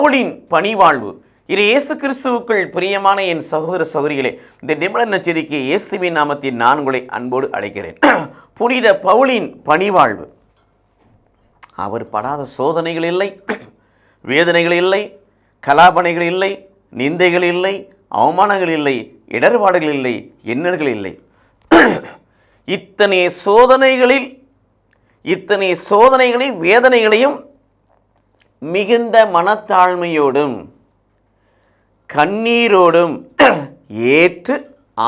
பவுலின் பணிவாழ்வு. இது இயேசு கிறிஸ்துவுக்குள் பிரியமான என் சகோதர சகோதரிகளே, இந்த நிமிட நச்சரிக்கை இயேசுவின் நாமத்தில் நான் உங்களை அன்போடு அழைக்கிறேன். புனித பவுலின் பணிவாழ்வு. அவர் படாத சோதனைகள் இல்லை, வேதனைகள் இல்லை, கலாபனைகள் இல்லை, நிந்தைகள் இல்லை, அவமானங்கள் இல்லை, இடர்பாடுகள் இல்லை, எண்ணங்கள் இல்லை. இத்தனை சோதனைகளில் வேதனைகளையும் மிகுந்த மனத்தாழ்மையோடும் கண்ணீரோடும் ஏற்று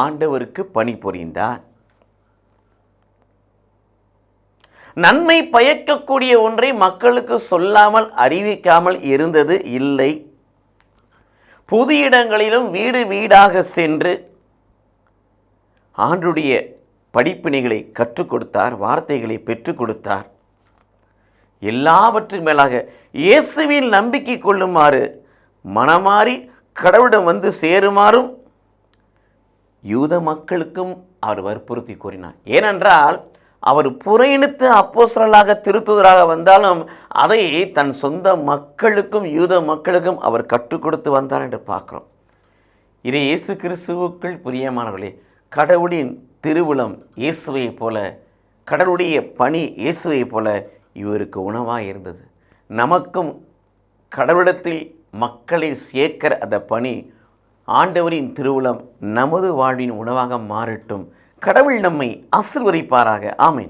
ஆண்டவருக்கு பணிபுரிந்தார். நன்மை பயக்கக்கூடிய ஒன்றை மக்களுக்கு சொல்லாமல் அறிவிக்காமல் இருந்தது இல்லை. பொது இடங்களிலும் வீடு வீடாக சென்று ஆண்டுடைய படிப்பினைகளை கற்றுக் கொடுத்தார், வார்த்தைகளை பெற்றுக் கொடுத்தார். எல்லாவற்றுக்கும் மேலாக இயேசுவில் நம்பிக்கை கொள்ளுமாறு மனமாறி கடவுளிடம் வந்து சேருமாறும் யூத மக்களுக்கும் அவர் வற்புறுத்தி கூறினார். ஏனென்றால் அவர் புறையினுத்து அப்போஸ்தலராக திருத்துதராக வந்தாலும் அதை தன் சொந்த மக்களுக்கும் யூத மக்களுக்கும் அவர் கற்றுக் கொடுத்து வந்தார் என்று பார்க்கிறோம். இதை இயேசு கிறிஸ்துவுக்குள் பிரியமானவர்களே, கடவுளின் திருவுளம் இயேசுவை போல, கடவுளுடைய பணி இயேசுவை போல இவருக்கு உணவாக இருந்தது. நமக்கும் கடவுளிடத்தில் மக்களை சேர்க்கிற அந்த பணி, ஆண்டவரின் திருவுளம் நமது வாழ்வின் உணவாக மாறட்டும். கடவுள் நம்மை ஆசீர்வதிப்பாராக. ஆமென்.